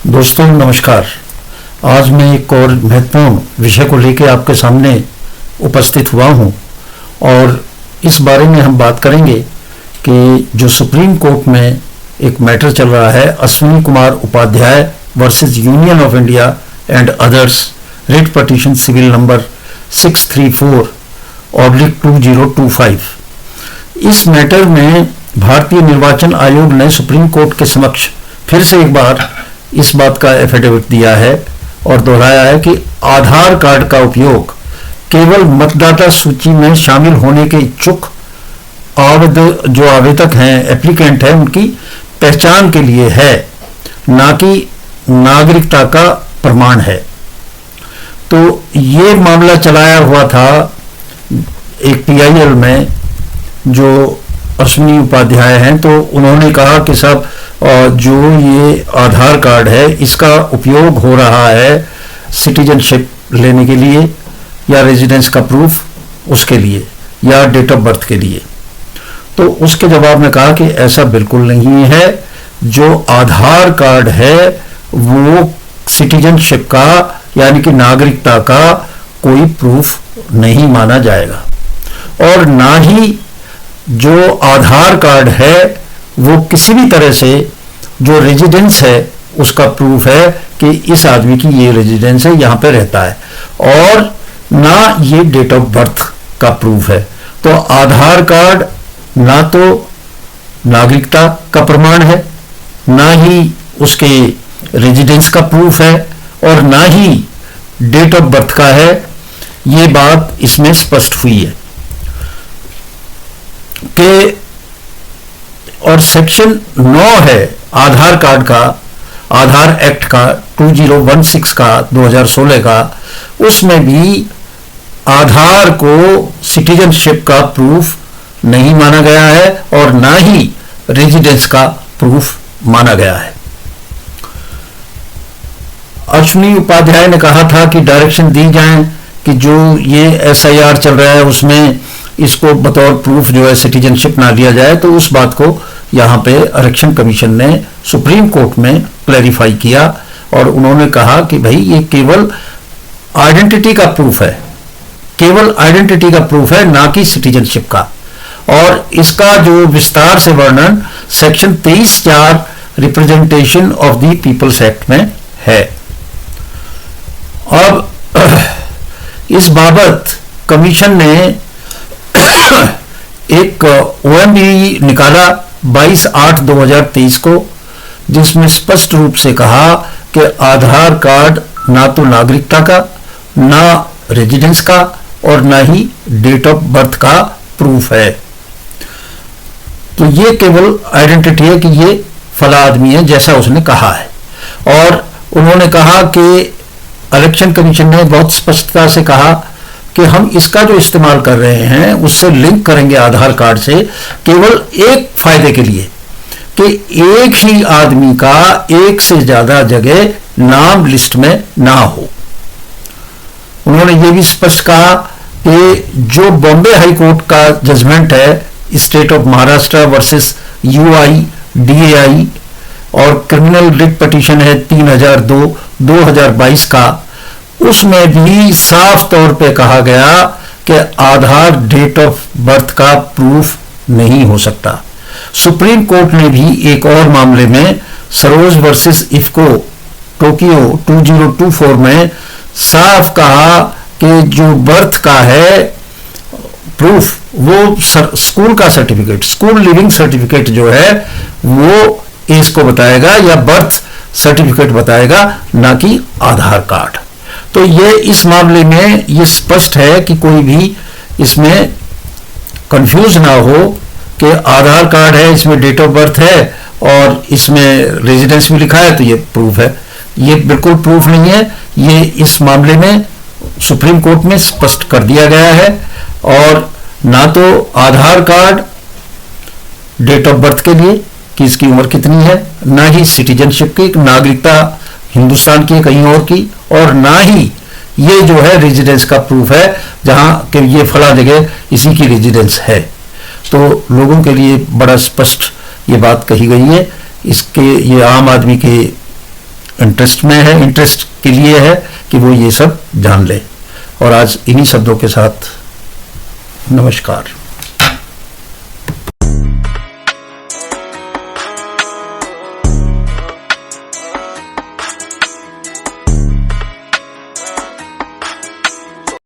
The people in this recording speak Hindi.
दोस्तों नमस्कार। आज मैं एक और महत्वपूर्ण विषय को लेकर आपके सामने उपस्थित हुआ हूं और इस बारे में हम बात करेंगे कि जो सुप्रीम कोर्ट में एक मैटर चल रहा है, Ashwini Kumar Upadhyay versus union of India and others, writ petition civil number 634/2025। इस मैटर में भारतीय निर्वाचन आयोग ने सुप्रीम कोर्ट के समक्ष फिर से एक बार इस बात का एफिडेविट दिया है और दोहराया है कि आधार कार्ड का उपयोग केवल मतदाता सूची में शामिल होने के इच्छुक जो आवेदक हैं, एप्लीकेंट हैं, उनकी पहचान के लिए है, ना कि नागरिकता का प्रमाण है। तो ये मामला चलाया हुआ था एक PIL में, जो अश्विनी उपाध्याय हैं, तो उन्होंने कहा कि साहब जो ये आधार कार्ड है इसका उपयोग हो रहा है सिटीजनशिप लेने के लिए या रेजिडेंस का प्रूफ उसके लिए या डेट ऑफ बर्थ के लिए। तो उसके जवाब में कहा कि ऐसा बिल्कुल नहीं है, जो आधार कार्ड है वो सिटीजनशिप का यानी कि नागरिकता का कोई प्रूफ नहीं माना जाएगा, और ना ही जो आधार कार्ड है वो किसी भी तरह से जो रेजिडेंस है उसका प्रूफ है कि इस आदमी की ये रेजिडेंस है, यहाँ पे रहता है, और ना ये डेट ऑफ बर्थ का प्रूफ है। तो आधार कार्ड ना तो नागरिकता का प्रमाण है, ना ही उसके रेजिडेंस का प्रूफ है, और ना ही डेट ऑफ बर्थ का है। ये बात इसमें स्पष्ट हुई है कि और सेक्शन 9 है आधार कार्ड का, आधार एक्ट का 2016 का 2016 का, उसमें भी आधार को सिटीजनशिप का प्रूफ नहीं माना गया है और ना ही रेजिडेंस का प्रूफ माना गया है। अश्विनी उपाध्याय ने कहा था कि डायरेक्शन दी जाए कि जो ये SIR चल रहा है उसमें इसको बतौर प्रूफ जो है सिटीजनशिप ना लिया जाए। तो उस बात को यहाँ पे इलेक्शन कमीशन ने सुप्रीम कोर्ट में क्लैरिफाई किया और उन्होंने कहा कि भाई ये केवल आइडेंटिटी का प्रूफ है, केवल आइडेंटिटी का प्रूफ है, ना कि सिटीजनशिप का। और इसका जो विस्तार से वर्णन section 23(4) representation of the people's act में है। अब इस बाबत कमीशन ने एक OMB निकाला 22/8/2023 को, जिसमें स्पष्ट रूप से कहा कि आधार कार्ड ना तो नागरिकता का, ना रेजिडेंस का, और ना ही डेट ऑफ बर्थ का प्रूफ है। तो ये केवल आइडेंटिटी है कि ये फला आदमी है, जैसा उसने कहा है। और उन्होंने कहा कि इलेक्शन कमीशन ने बहुत स्पष्टता से कहा कि हम इसका जो इस्तेमाल कर रहे हैं उससे लिंक करेंगे आधार कार्ड से केवल एक फायदे के लिए कि एक ही आदमी का एक से ज्यादा जगह नाम लिस्ट में ना हो। उन्होंने ये भी स्पष्ट कहा कि जो बॉम्बे हाई कोर्ट का जजमेंट है state of Maharashtra versus UIDAI और क्रिमिनल रिट पिटीशन है 3002/2022 का, उसमें भी साफ तौर पे कहा गया कि आधार डेट ऑफ बर्थ का प्रूफ नहीं हो सकता। सुप्रीम कोर्ट ने भी एक और मामले में सरोज वर्सेस इफ्को टोक्यो 2024 में साफ कहा कि जो बर्थ का है प्रूफ वो स्कूल का सर्टिफिकेट, स्कूल लिविंग सर्टिफिकेट जो है वो एज को बताएगा या बर्थ सर्टिफिकेट बताएगा, ना कि आधार कार्ड। तो ये इस मामले में ये स्पष्ट है कि कोई भी इसमें कंफ्यूज ना हो कि आधार कार्ड है, इसमें डेट ऑफ बर्थ है और इसमें रेजिडेंस भी लिखा है तो ये प्रूफ है। ये बिल्कुल प्रूफ नहीं है। ये इस मामले में सुप्रीम कोर्ट में स्पष्ट कर दिया गया है, और ना तो आधार कार्ड डेट ऑफ बर्थ के लिए कि इसकी उम्र कितनी है, ना ही सिटीजनशिप की, नागरिकता हिंदुस्तान की कहीं और की, और ना ही ये जो है रेजिडेंस का प्रूफ है जहां कि ये फला जगह इसी की रेजिडेंस है। तो लोगों के लिए बड़ा स्पष्ट ये बात कही गई है। इसके ये आम आदमी के इंटरेस्ट में है, इंटरेस्ट के लिए है कि वो ये सब जान ले। और आज इन्हीं शब्दों के साथ नमस्कार।